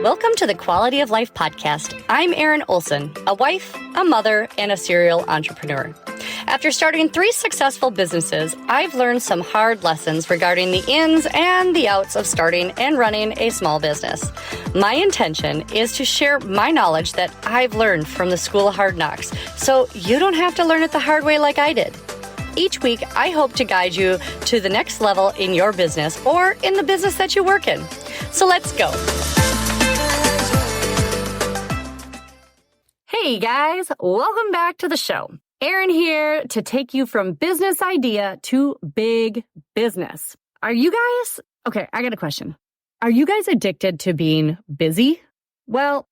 Welcome to the Quality of Life podcast. I'm Erin Olson, a wife, a mother, and a serial entrepreneur. After starting 3 successful businesses, I've learned some hard lessons regarding the ins and the outs of starting and running a small business. My intention is to share my knowledge that I've learned from the School of Hard Knocks, so you don't have to learn it the hard way like I did. Each week, I hope to guide you to the next level in your business or in the business that you work in. So let's go. Hey guys, welcome back to the show. Erin here to take you from business idea to big business. Are you guys, okay, I got a question. Are you guys addicted to being busy? Well,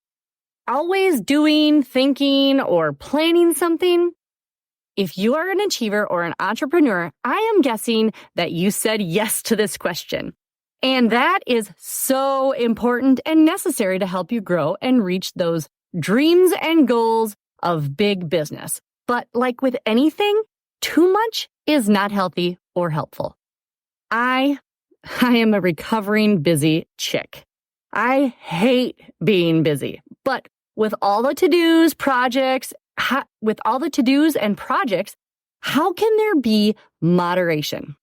always doing, thinking, or planning something? If you are an achiever or an entrepreneur, I am guessing that you said yes to this question. And that is so important and necessary to help you grow and reach those dreams and goals of big business. But like with anything, too much is not healthy or helpful. I am a recovering busy chick. I hate being busy, but with all the to-dos, and projects, how can there be moderation?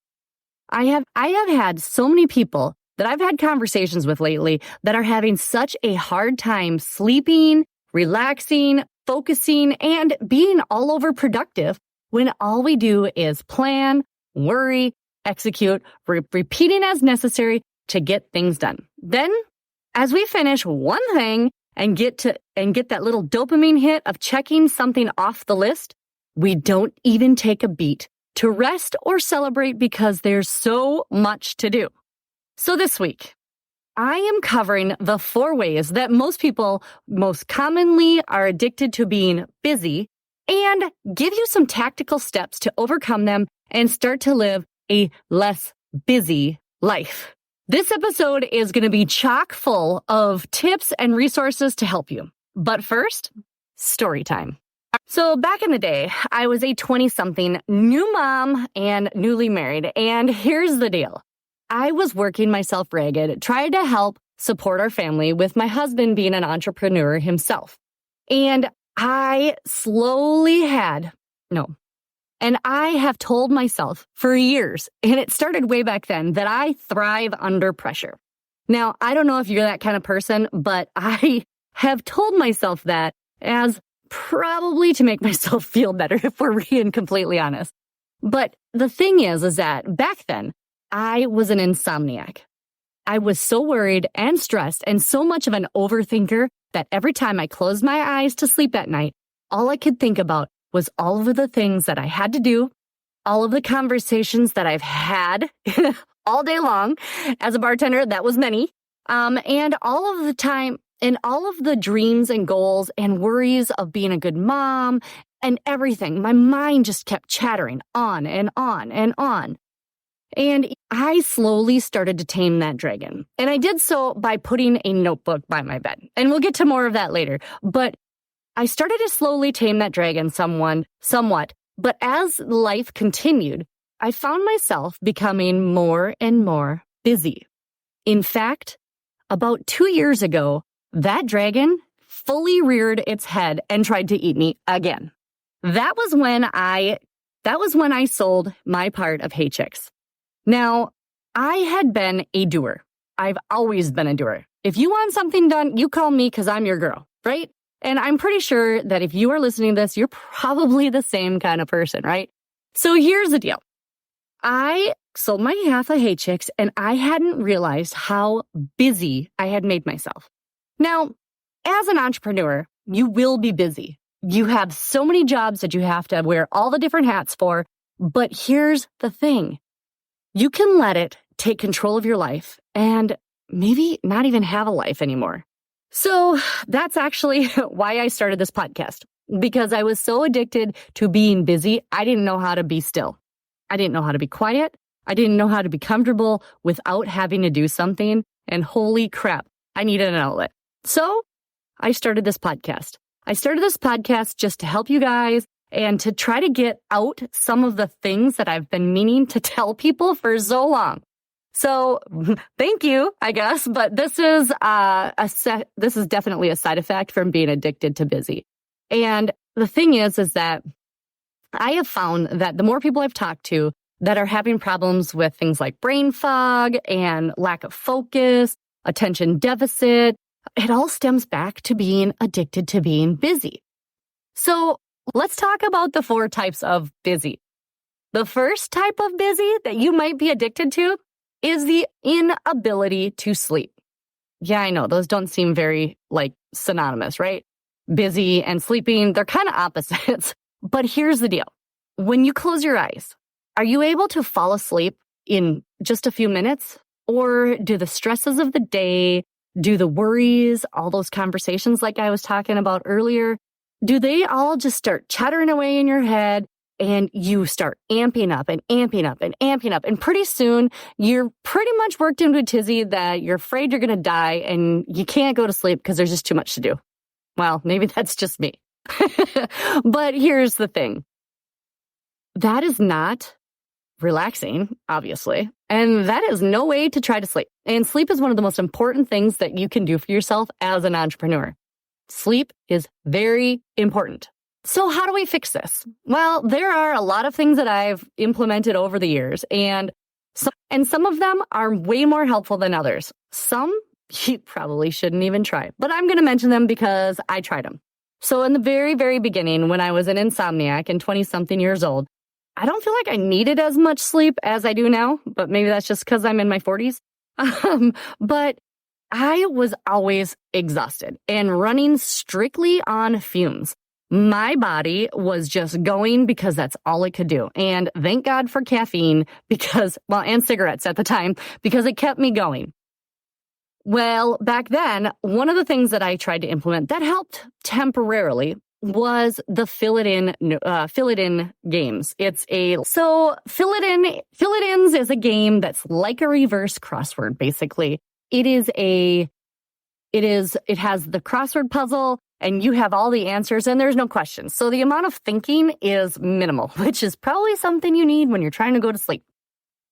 I have had so many people that I've had conversations with lately that are having such a hard time sleeping, relaxing, focusing, and being all over productive when all we do is plan, worry, execute, repeating as necessary to get things done. Then, as we finish one thing and get that little dopamine hit of checking something off the list, we don't even take a beat to rest or celebrate because there's so much to do. So this week, I am covering the 4 ways that most people most commonly are addicted to being busy and give you some tactical steps to overcome them and start to live a less busy life. This episode is going to be chock full of tips and resources to help you. But first, story time. So back in the day, I was a 20-something new mom and newly married. And here's the deal. I was working myself ragged, trying to help support our family with my husband being an entrepreneur himself. And I have told myself for years, and it started way back then, that I thrive under pressure. Now, I don't know if you're that kind of person, but I have told myself that as probably to make myself feel better, if we're being completely honest. But the thing is that back then, I was an insomniac. I was so worried and stressed and so much of an overthinker that every time I closed my eyes to sleep at night, all I could think about was all of the things that I had to do, all of the conversations that I've had all day long. As a bartender, that was many. And all of the time, and all of the dreams and goals and worries of being a good mom and everything. My mind just kept chattering on and on and on. And I slowly started to tame that dragon. And I did so by putting a notebook by my bed. And we'll get to more of that later. But I started to slowly tame that dragon somewhat. But as life continued, I found myself becoming more and more busy. In fact, about 2 years ago, that dragon fully reared its head and tried to eat me again. That was when I sold my part of Hey Chicks. Now, I had been a doer. I've always been a doer. If you want something done, you call me because I'm your girl, right? And I'm pretty sure that if you are listening to this, you're probably the same kind of person, right? So here's the deal. I sold my half of Hey Chicks and I hadn't realized how busy I had made myself. Now, as an entrepreneur, you will be busy. You have so many jobs that you have to wear all the different hats for. But here's the thing. You can let it take control of your life and maybe not even have a life anymore. So that's actually why I started this podcast, because I was so addicted to being busy, I didn't know how to be still. I didn't know how to be quiet. I didn't know how to be comfortable without having to do something. And holy crap, I needed an outlet. So I started this podcast. I started this podcast just to help you guys and to try to get out some of the things that I've been meaning to tell people for so long. So thank you, I guess, but this is this is definitely a side effect from being addicted to busy. And the thing is that I have found that the more people I've talked to that are having problems with things like brain fog and lack of focus, attention deficit, it all stems back to being addicted to being busy. So let's talk about the 4 types of busy. The first type of busy that you might be addicted to is the inability to sleep. Yeah, I know, those don't seem very synonymous, right? Busy and sleeping, they're kind of opposites. But here's the deal. When you close your eyes, are you able to fall asleep in just a few minutes? Or do the stresses of the day, do the worries, all those conversations like I was talking about earlier, do they all just start chattering away in your head and you start amping up and amping up and amping up? And pretty soon you're pretty much worked into a tizzy that you're afraid you're going to die and you can't go to sleep because there's just too much to do. Well, maybe that's just me. But here's the thing. That is not relaxing, obviously. And that is no way to try to sleep. And sleep is one of the most important things that you can do for yourself as an entrepreneur. Sleep is very important. So how do we fix this? Well, there are a lot of things that I've implemented over the years, and some of them are way more helpful than others. Some you probably shouldn't even try, but I'm going to mention them because I tried them. So in the very, very beginning, when I was an insomniac and 20-something years old, I don't feel like I needed as much sleep as I do now, but maybe that's just because I'm in my 40s. But I was always exhausted and running strictly on fumes. My body was just going because that's all it could do. And thank God for caffeine and cigarettes at the time, because it kept me going. Well, back then, one of the things that I tried to implement that helped temporarily was the fill it in games. Fill it ins is a game that's like a reverse crossword, basically. It has the crossword puzzle and you have all the answers and there's no questions. So the amount of thinking is minimal, which is probably something you need when you're trying to go to sleep.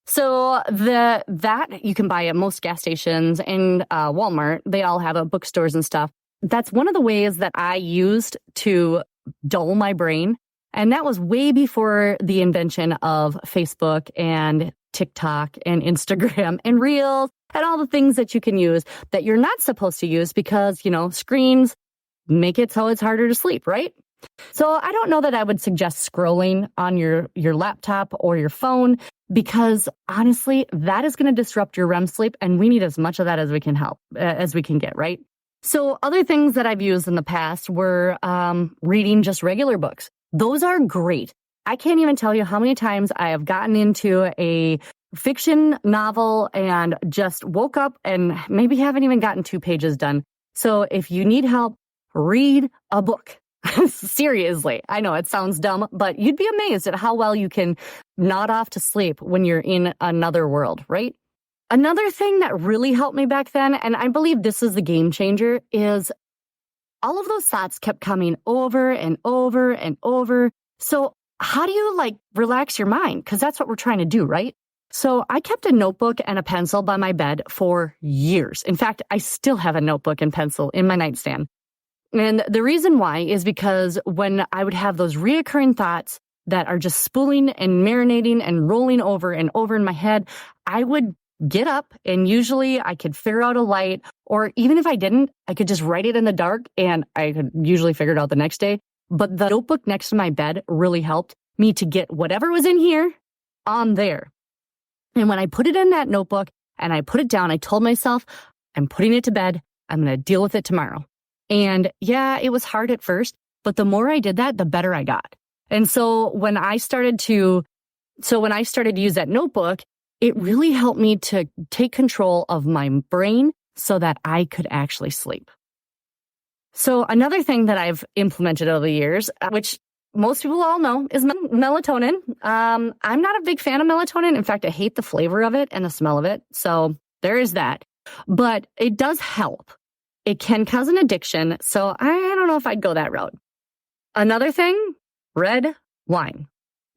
So that you can buy at most gas stations and Walmart. They all have bookstores and stuff. That's one of the ways that I used to dull my brain. And that was way before the invention of Facebook and TikTok and Instagram and Reels and all the things that you can use that you're not supposed to use because, screens make it so it's harder to sleep, right? So I don't know that I would suggest scrolling on your laptop or your phone, because honestly, that is going to disrupt your REM sleep, and we need as much of that as we can get, right? So other things that I've used in the past were reading just regular books. Those are great. I can't even tell you how many times I have gotten into a fiction novel and just woke up and maybe haven't even gotten 2 pages done. So if you need help, read a book. Seriously, I know it sounds dumb, but you'd be amazed at how well you can nod off to sleep when you're in another world, right? Another thing that really helped me back then, and I believe this is the game changer, is all of those thoughts kept coming over and over and over. So how do you relax your mind? Because that's what we're trying to do, right? So I kept a notebook and a pencil by my bed for years. In fact, I still have a notebook and pencil in my nightstand. And the reason why is because when I would have those reoccurring thoughts that are just spooling and marinating and rolling over and over in my head, I would get up and usually I could figure out a light, or even if I didn't, I could just write it in the dark and I could usually figure it out the next day. But the notebook next to my bed really helped me to get whatever was in here on there. And when I put it in that notebook and I put it down, I told myself, I'm putting it to bed. I'm going to deal with it tomorrow. And yeah, it was hard at first, but the more I did that, the better I got. And so when I started to use that notebook, it really helped me to take control of my brain so that I could actually sleep. So another thing that I've implemented over the years, which most people all know, is melatonin. I'm not a big fan of melatonin. In fact, I hate the flavor of it and the smell of it. So there is that. But it does help. It can cause an addiction, so I don't know if I'd go that route. Another thing, red wine.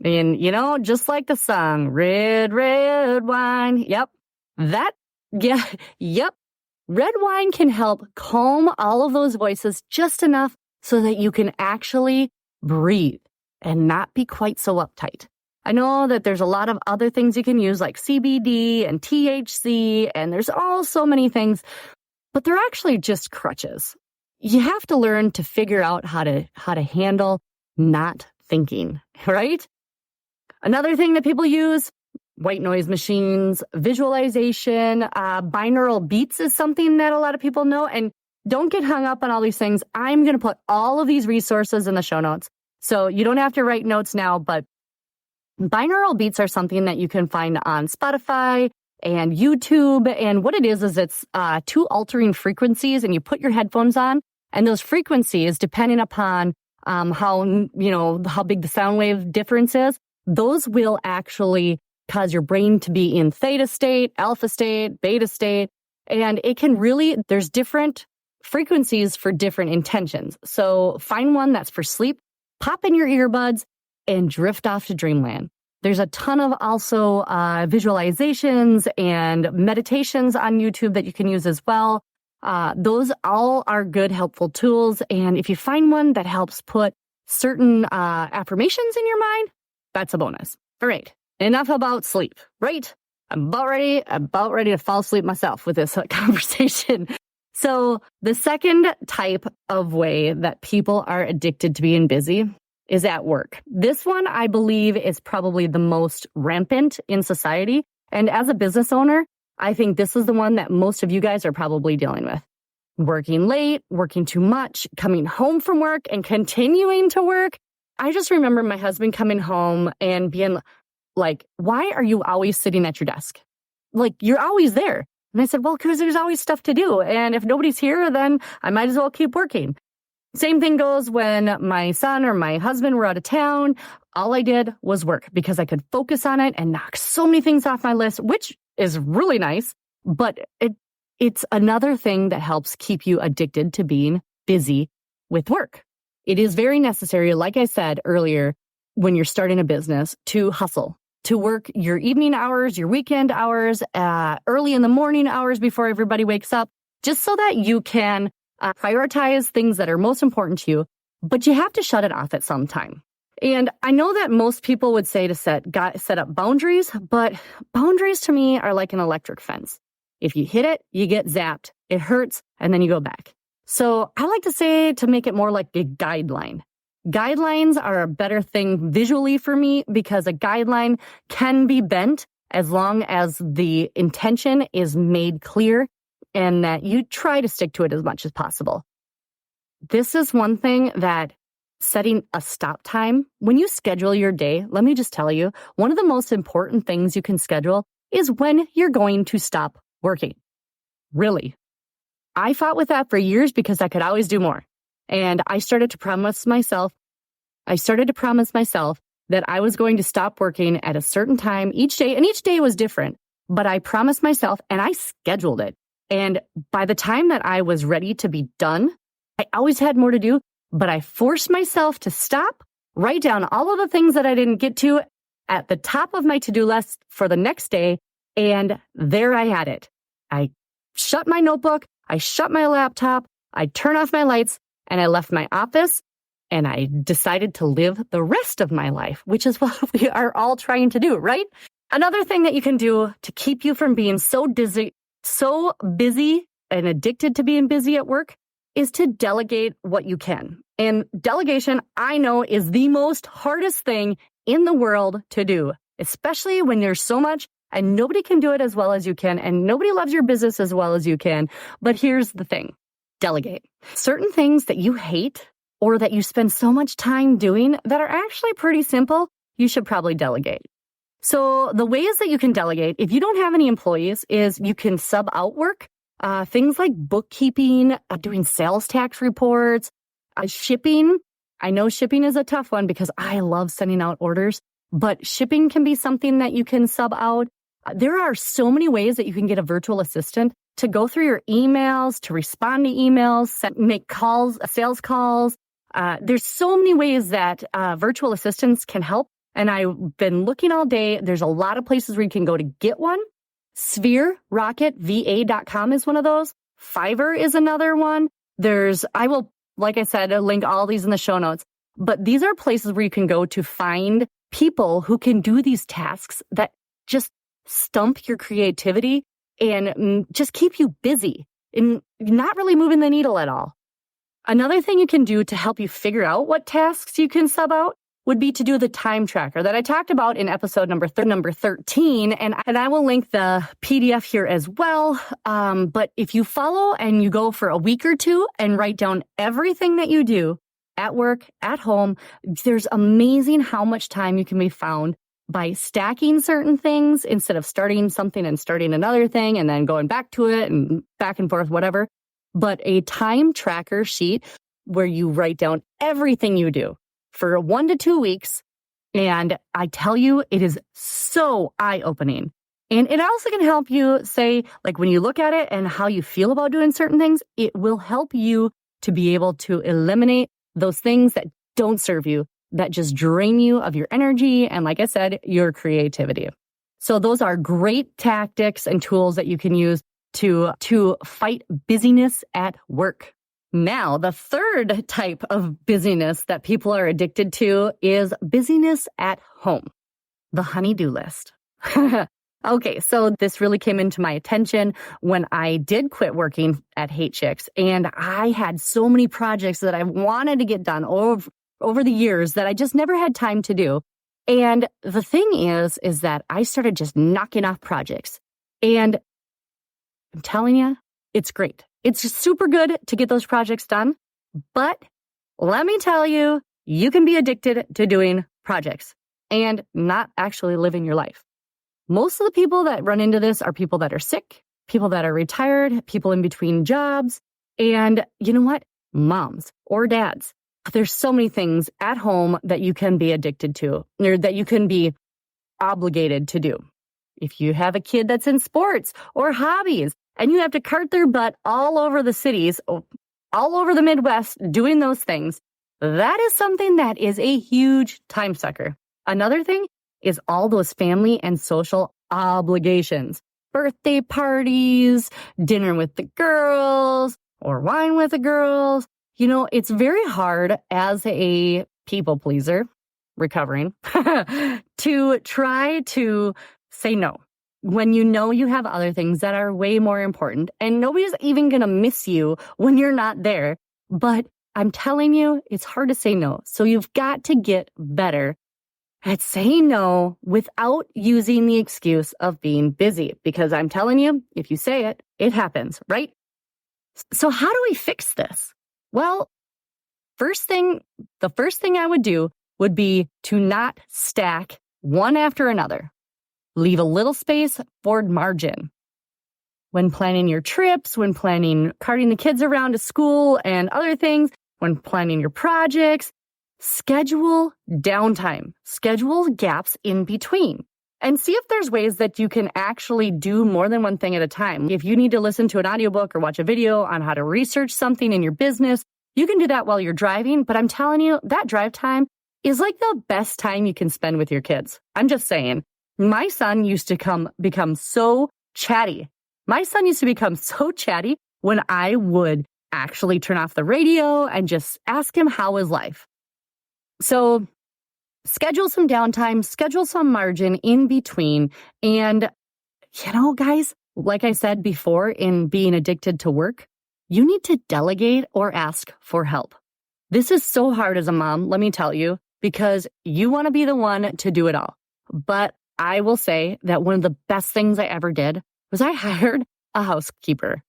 And, just like the song, red, red wine. Yep, That, yeah, yep. Red wine can help calm all of those voices just enough so that you can actually breathe and not be quite so uptight. I know that there's a lot of other things you can use like CBD and THC, and there's all so many things, but they're actually just crutches. You have to learn to figure out how to handle not thinking, right? Another thing that people use, white noise machines, visualization, binaural beats is something that a lot of people know. And don't get hung up on all these things. I'm going to put all of these resources in the show notes. So you don't have to write notes now, but binaural beats are something that you can find on Spotify and YouTube. And what it is it's two altering frequencies, and you put your headphones on, and those frequencies, depending upon how big the sound wave difference is, those will actually cause your brain to be in theta state, alpha state, beta state. And it can really, there's different frequencies for different intentions. So find one that's for sleep, pop in your earbuds, and drift off to dreamland. There's a ton of also visualizations and meditations on YouTube that you can use as well. Those all are good, helpful tools. And if you find one that helps put certain affirmations in your mind, that's a bonus. All right. Enough about sleep, right? I'm about ready to fall asleep myself with this conversation. So the second type of way that people are addicted to being busy is at work. This one, I believe, is probably the most rampant in society. And as a business owner, I think this is the one that most of you guys are probably dealing with. Working late, working too much, coming home from work and continuing to work. I just remember my husband coming home and being like, why are you always sitting at your desk? Like, you're always there. And I said, well, because there's always stuff to do. And if nobody's here, then I might as well keep working. Same thing goes when my son or my husband were out of town. All I did was work because I could focus on it and knock so many things off my list, which is really nice. But it's another thing that helps keep you addicted to being busy with work. It is very necessary, like I said earlier, when you're starting a business, to hustle, to work your evening hours, your weekend hours, early in the morning hours before everybody wakes up, just so that you can prioritize things that are most important to you, but you have to shut it off at some time. And I know that most people would say to set up boundaries, but boundaries to me are like an electric fence. If you hit it, you get zapped, it hurts, and then you go back. So I like to say to make it more like a guideline. Guidelines are a better thing visually for me because a guideline can be bent as long as the intention is made clear and that you try to stick to it as much as possible. This is one thing that setting a stop time, when you schedule your day, let me just tell you, one of the most important things you can schedule is when you're going to stop working. Really. I fought with that for years because I could always do more. And I started to promise myself that I was going to stop working at a certain time each day, and each day was different, but I promised myself and I scheduled it. And by the time that I was ready to be done, I always had more to do, but I forced myself to stop, write down all of the things that I didn't get to at the top of my to-do list for the next day, and there I had it. I shut my notebook, I shut my laptop, I turned off my lights, and I left my office, and I decided to live the rest of my life, which is what we are all trying to do, right? Another thing that you can do to keep you from being so busy and addicted to being busy at work is to delegate what you can. And delegation, I know, is the most hardest thing in the world to do, especially when there's so much and nobody can do it as well as you can, and nobody loves your business as well as you can. But here's the thing. Delegate. Certain things that you hate or that you spend so much time doing that are actually pretty simple, you should probably delegate. So the ways that you can delegate, if you don't have any employees, is you can sub out work. Things like bookkeeping, doing sales tax reports, shipping. I know shipping is a tough one because I love sending out orders, but shipping can be something that you can sub out. There are so many ways that you can get a virtual assistant to go through your emails, to respond to emails, make calls, sales calls. There's so many ways that virtual assistants can help. And I've been looking all day. There's a lot of places where you can go to get one. Sphere Rocket VA.com is one of those. Fiverr is another one. I will, like I said, link all these in the show notes. But these are places where you can go to find people who can do these tasks that just stump your creativity and just keep you busy and not really moving the needle at all. Another thing you can do to help you figure out what tasks you can sub out would be to do the time tracker that I talked about in episode number 13. And I will link the PDF here as well. But if you follow and you go for a week or two and write down everything that you do at work, at home, there's amazing how much time you can be found by stacking certain things instead of starting something and starting another thing and then going back to it and back and forth, whatever. But a time tracker sheet where you write down everything you do for 1 to 2 weeks. And I tell you, it is so eye-opening. And it also can help you say, like when you look at it and how you feel about doing certain things, it will help you to be able to eliminate those things that don't serve you, that just drain you of your energy and, like I said, your creativity. So those are great tactics and tools that you can use to fight busyness at work. Now, the third type of busyness that people are addicted to is busyness at home, the honey-do list. Okay, so this really came into my attention when I did quit working at Hate Chicks, and I had so many projects that I wanted to get done over the years that I just never had time to do. And the thing is that I started just knocking off projects. And I'm telling you, it's great. It's just super good to get those projects done. But let me tell you, you can be addicted to doing projects and not actually living your life. Most of the people that run into this are people that are sick, people that are retired, people in between jobs, and you know what? Moms or dads. There's so many things at home that you can be addicted to, or that you can be obligated to do. If you have a kid that's in sports or hobbies, and you have to cart their butt all over the cities, all over the Midwest, doing those things, that is something that is a huge time sucker. Another thing is all those family and social obligations. Birthday parties, dinner with the girls, or wine with the girls. You know, it's very hard as a people pleaser, recovering, to try to say no when you know you have other things that are way more important, and nobody's even going to miss you when you're not there. But I'm telling you, it's hard to say no. So you've got to get better at saying no without using the excuse of being busy. Because I'm telling you, if you say it, it happens, right? So how do we fix this? Well, the first thing I would do would be to not stack one after another. Leave a little space for margin. When planning your trips, when planning carting the kids around to school and other things, when planning your projects, schedule downtime, schedule gaps in between, and see if there's ways that you can actually do more than one thing at a time. If you need to listen to an audiobook or watch a video on how to research something in your business, you can do that while you're driving. But I'm telling you, that drive time is like the best time you can spend with your kids. I'm just saying. My son used to become so chatty. My son used to become so chatty when I would actually turn off the radio and just ask him how his life. So schedule some downtime, schedule some margin in between. And, you know, guys, like I said before, in being addicted to work, you need to delegate or ask for help. This is so hard as a mom, let me tell you, because you want to be the one to do it all. But I will say that one of the best things I ever did was I hired a housekeeper.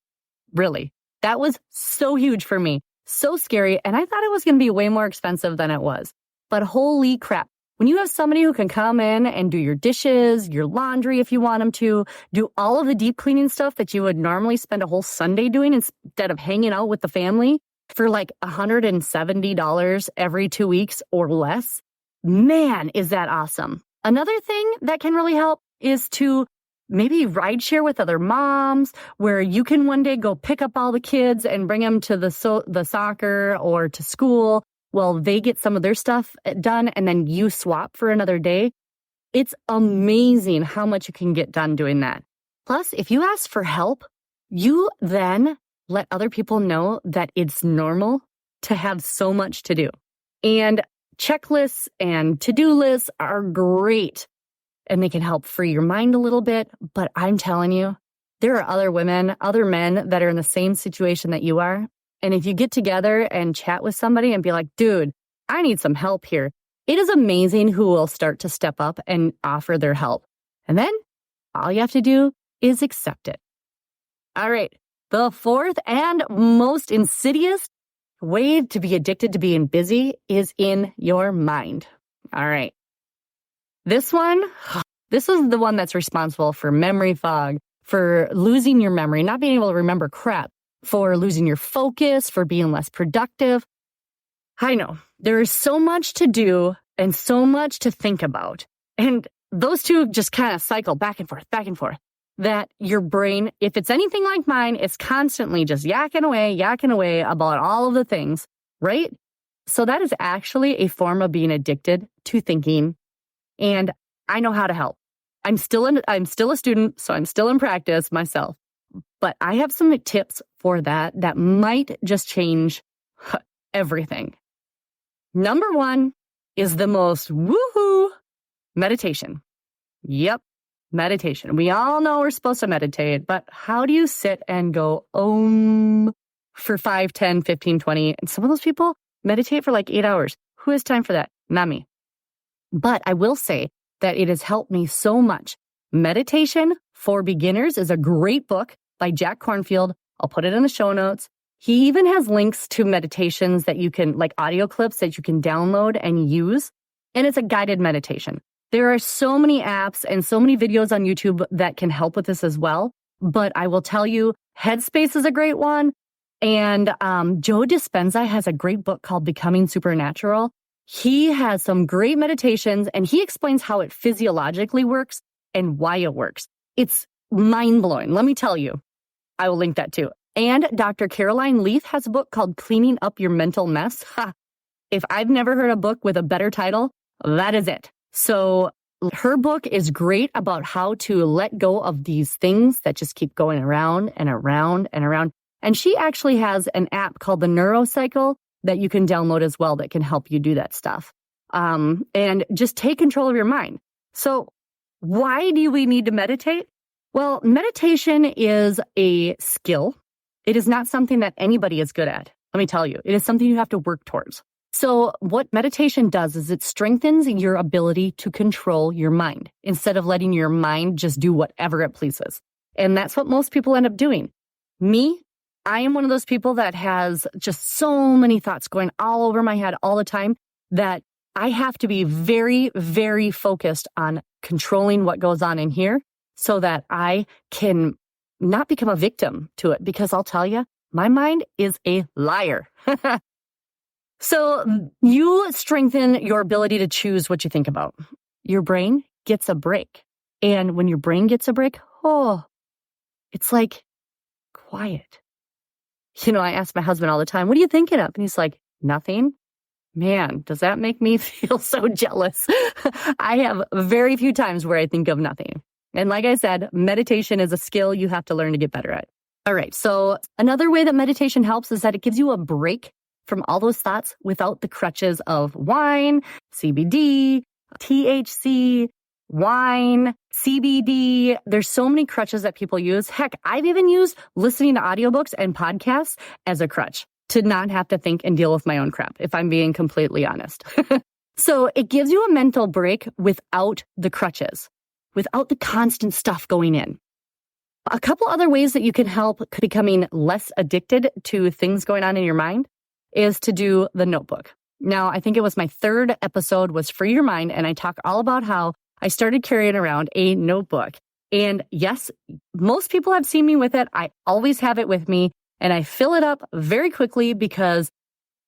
Really. That was so huge for me. So scary. And I thought it was going to be way more expensive than it was. But holy crap. When you have somebody who can come in and do your dishes, your laundry if you want them to, do all of the deep cleaning stuff that you would normally spend a whole Sunday doing instead of hanging out with the family for like $170 every 2 weeks or less, man, is that awesome. Another thing that can really help is to maybe ride share with other moms, where you can one day go pick up all the kids and bring them to the soccer or to school while they get some of their stuff done, and then you swap for another day. It's amazing how much you can get done doing that. Plus, if you ask for help, you then let other people know that it's normal to have so much to do. And checklists and to-do lists are great, and they can help free your mind a little bit. But I'm telling you, there are other women, other men that are in the same situation that you are. And if you get together and chat with somebody and be like, dude, I need some help here, it is amazing who will start to step up and offer their help. And then all you have to do is accept it. All right. The fourth and most insidious way to be addicted to being busy is in your mind. All right. This is the one that's responsible for memory fog, for losing your memory, not being able to remember crap, for losing your focus, for being less productive. I know there is so much to do and so much to think about. And those two just kind of cycle back and forth, that your brain, if it's anything like mine, is constantly just yakking away about all of the things, right? So that is actually a form of being addicted to thinking. And I know how to help. I'm still a student, so I'm still in practice myself. But I have some tips for that might just change everything. Number one is the most woohoo meditation. Yep, meditation. We all know we're supposed to meditate, but how do you sit and go om for 5, 10, 15, 20? And some of those people meditate for like 8 hours. Who has time for that? Not me. But I will say that it has helped me so much. Meditation for Beginners is a great book by Jack Kornfield. I'll put it in the show notes. He even has links to meditations that you can, like audio clips that you can download and use. And it's a guided meditation. There are so many apps and so many videos on YouTube that can help with this as well. But I will tell you, Headspace is a great one. And Joe Dispenza has a great book called Becoming Supernatural. He has some great meditations, and he explains how it physiologically works and why it works. It's mind-blowing. Let me tell you. I will link that too. And Dr. Caroline Leaf has a book called Cleaning Up Your Mental Mess. If I've never heard a book with a better title, that is it. So her book is great about how to let go of these things that just keep going around and around and around. And she actually has an app called the Neurocycle that you can download as well that can help you do that stuff. And just take control of your mind. So why do we need to meditate? Well, meditation is a skill. It is not something that anybody is good at. Let me tell you, it is something you have to work towards. So what meditation does is it strengthens your ability to control your mind instead of letting your mind just do whatever it pleases. And that's what most people end up doing. Me, I am one of those people that has just so many thoughts going all over my head all the time that I have to be very, very focused on controlling what goes on in here so that I can not become a victim to it, because I'll tell you, my mind is a liar. So you strengthen your ability to choose what you think about. Your brain gets a break. And when your brain gets a break, it's like quiet. You know, I ask my husband all the time, what are you thinking of? And he's like, nothing. Man, does that make me feel so jealous? I have very few times where I think of nothing. And like I said, meditation is a skill you have to learn to get better at. All right. So another way that meditation helps is that it gives you a break from all those thoughts without the crutches of wine, CBD, THC, wine, CBD. There's so many crutches that people use. Heck, I've even used listening to audiobooks and podcasts as a crutch to not have to think and deal with my own crap, if I'm being completely honest. So it gives you a mental break without the crutches, without the constant stuff going in. A couple other ways that you can help becoming less addicted to things going on in your mind is to do the notebook. Now, I think it was my third episode was Free Your Mind, and I talk all about how I started carrying around a notebook. And yes, most people have seen me with it. I always have it with me, and I fill it up very quickly because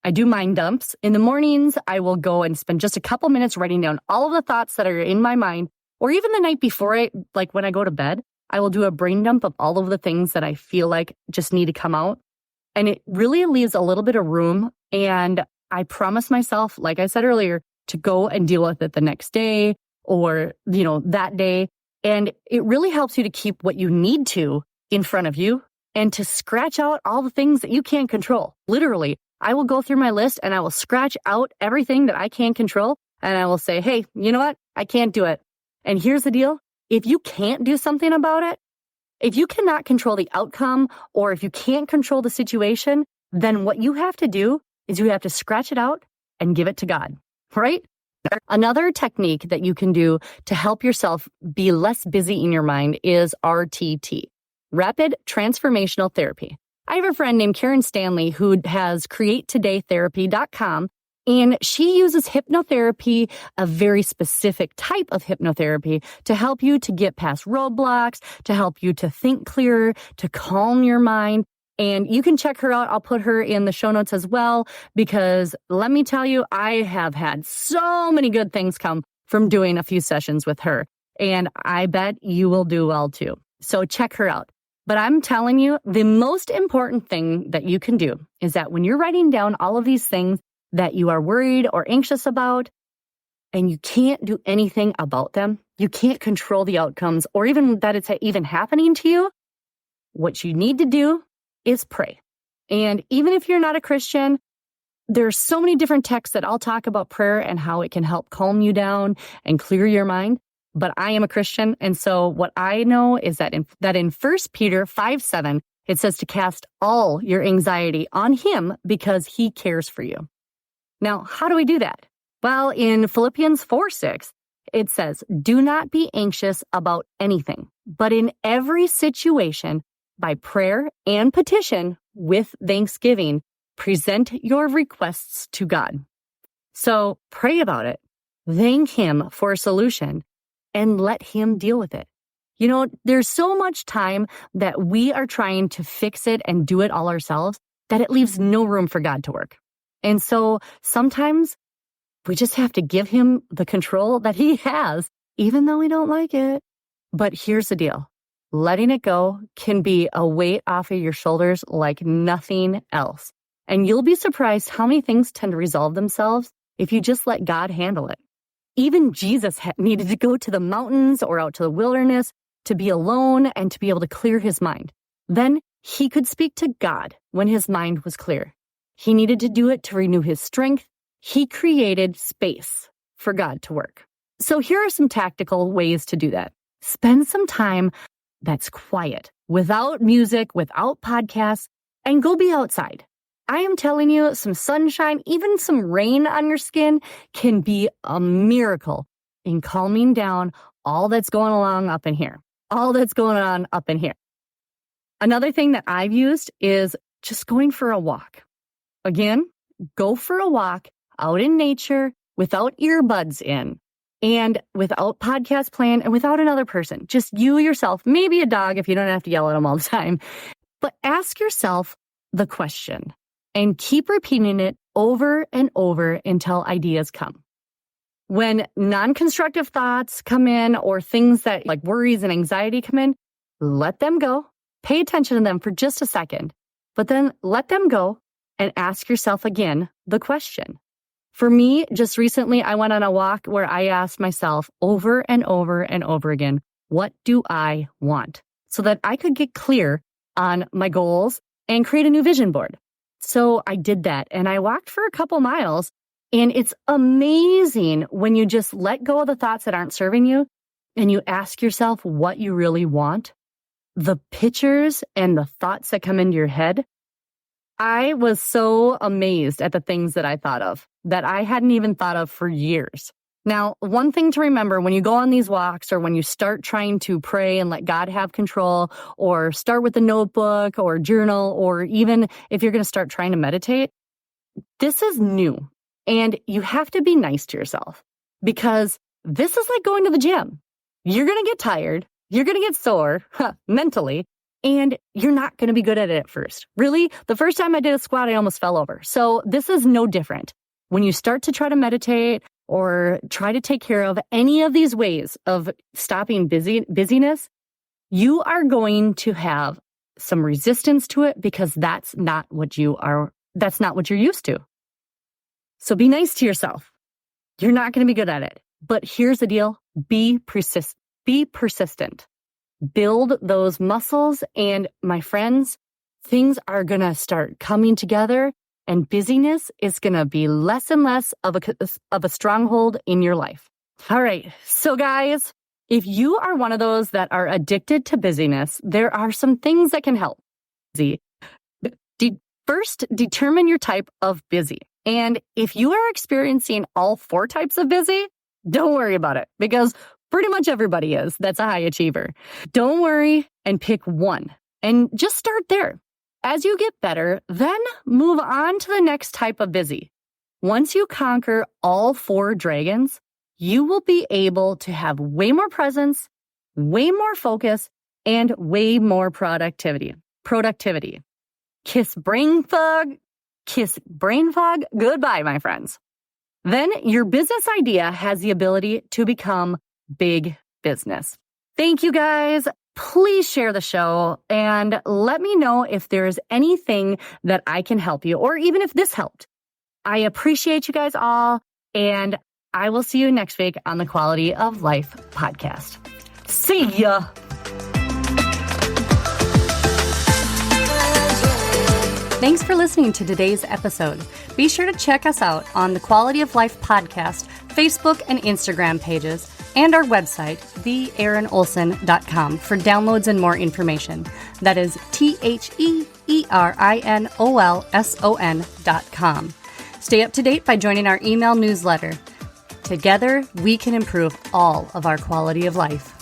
I do mind dumps. In the mornings, I will go and spend just a couple minutes writing down all of the thoughts that are in my mind, or even the night before, like when I go to bed, I will do a brain dump of all of the things that I feel like just need to come out. And it really leaves a little bit of room. And I promise myself, like I said earlier, to go and deal with it the next day or, that day. And it really helps you to keep what you need to in front of you and to scratch out all the things that you can't control. Literally, I will go through my list and I will scratch out everything that I can't control. And I will say, hey, you know what? I can't do it. And here's the deal. If you can't do something about it, if you cannot control the outcome or if you can't control the situation, then what you have to do is you have to scratch it out and give it to God, right? Another technique that you can do to help yourself be less busy in your mind is RTT, Rapid Transformational Therapy. I have a friend named Karen Stanley who has createtodaytherapy.com, and she uses hypnotherapy, a very specific type of hypnotherapy, to help you to get past roadblocks, to help you to think clearer, to calm your mind. And you can check her out. I'll put her in the show notes as well, because let me tell you, I have had so many good things come from doing a few sessions with her. And I bet you will do well too. So check her out. But I'm telling you, the most important thing that you can do is that when you're writing down all of these things that you are worried or anxious about, and you can't do anything about them, you can't control the outcomes or even that it's even happening to you, what you need to do is pray. And even if you're not a Christian, there's so many different texts that I'll talk about prayer and how it can help calm you down and clear your mind. But I am a Christian, and so what I know is that in 1 Peter 5:7, it says to cast all your anxiety on him because he cares for you. Now, how do we do that? Well, in Philippians 4:6, it says, do not be anxious about anything, but in every situation, by prayer and petition with thanksgiving, present your requests to God. So pray about it, thank him for a solution, and let him deal with it. You know, there's so much time that we are trying to fix it and do it all ourselves that it leaves no room for God to work. And so sometimes we just have to give him the control that he has, even though we don't like it. But here's the deal. Letting it go can be a weight off of your shoulders like nothing else. And you'll be surprised how many things tend to resolve themselves if you just let God handle it. Even Jesus needed to go to the mountains or out to the wilderness to be alone and to be able to clear his mind. Then he could speak to God when his mind was clear. He needed to do it to renew his strength. He created space for God to work. So here are some tactical ways to do that. Spend some time that's quiet, without music, without podcasts, and go be outside. I am telling you, some sunshine, even some rain on your skin can be a miracle in calming down all that's going on up in here. Another thing that I've used is just going for a walk. Again, go for a walk out in nature without earbuds in and without podcast playing and without another person. Just you, yourself, maybe a dog if you don't have to yell at them all the time. But ask yourself the question and keep repeating it over and over until ideas come. When non-constructive thoughts come in or things that like worries and anxiety come in, let them go. Pay attention to them for just a second, but then let them go and ask yourself again the question. For me, just recently, I went on a walk where I asked myself over and over and over again, what do I want? So that I could get clear on my goals and create a new vision board. So I did that and I walked for a couple miles, and it's amazing when you just let go of the thoughts that aren't serving you and you ask yourself what you really want. The pictures and the thoughts that come into your head. I was so amazed at the things that I thought of that I hadn't even thought of for years. Now, one thing to remember when you go on these walks or when you start trying to pray and let God have control, or start with a notebook or journal, or even if you're going to start trying to meditate, this is new and you have to be nice to yourself because this is like going to the gym. You're going to get tired. You're going to get sore mentally, and you're not going to be good at it at first. Really, the first time I did a squat, I almost fell over. So this is no different. When you start to try to meditate or try to take care of any of these ways of stopping busyness, you are going to have some resistance to it because that's not what you're used to. So be nice to yourself. You're not going to be good at it. But here's the deal. Be persistent. Be persistent. Build those muscles, and my friends, things are going to start coming together, and busyness is going to be less and less of a stronghold in your life. All right. So guys, if you are one of those that are addicted to busyness, there are some things that can help. First, determine your type of busy. And if you are experiencing all 4 types of busy, don't worry about it, because pretty much everybody is. That's a high achiever. Don't worry and pick one and just start there. As you get better, then move on to the next type of busy. Once you conquer all 4 dragons, you will be able to have way more presence, way more focus, and way more productivity. Kiss brain fog goodbye, my friends. Then your business idea has the ability to become big business. Thank you guys. Please share the show and let me know if there's anything that I can help you, or even if this helped. I appreciate you guys all, and I will see you next week on the Quality of Life podcast. See ya. Thanks for listening to today's episode. Be sure to check us out on the Quality of Life podcast, Facebook and Instagram pages, and our website, theerinolson.com, for downloads and more information. That is TheErinolson.com. Stay up to date by joining our email newsletter. Together, we can improve all of our quality of life.